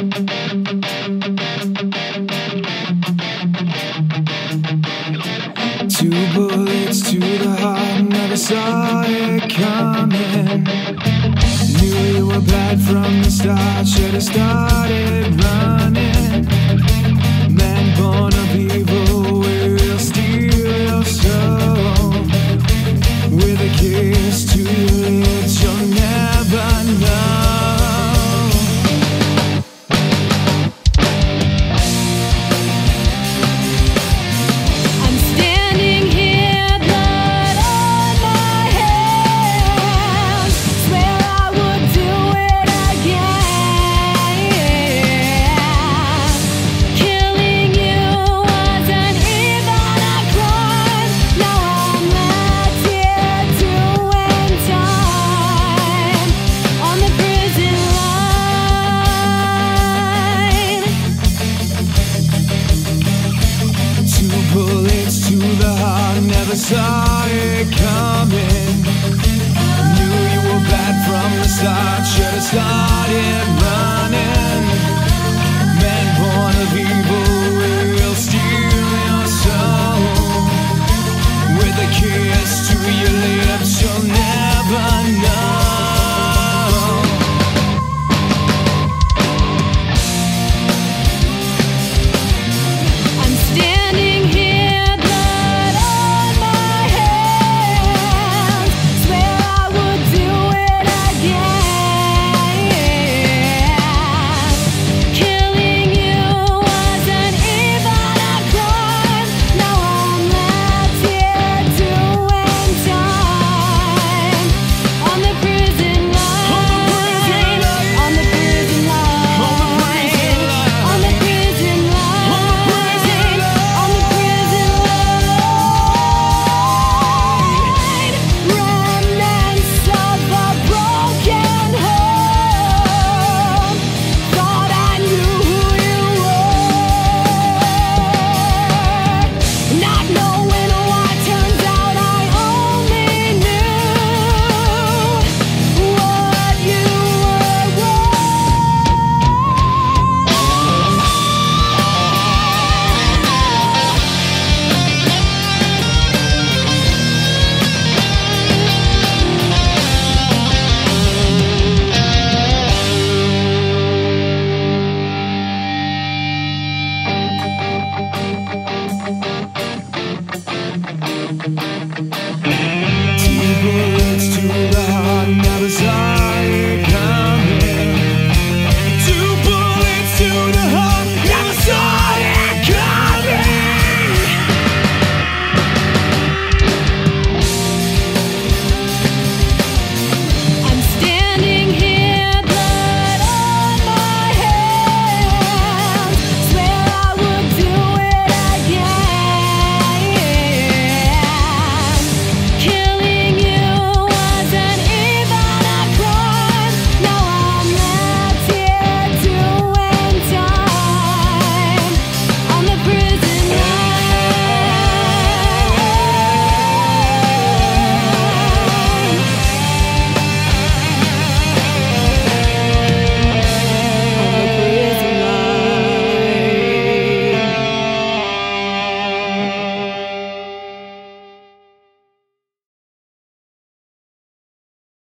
Two bullets to the heart, never saw it coming. Knew you were bad from the start, should've started running. Man born of evil will steal your soul. With a kiss to your lips, you'll never know. Bullets to the heart, never saw it coming.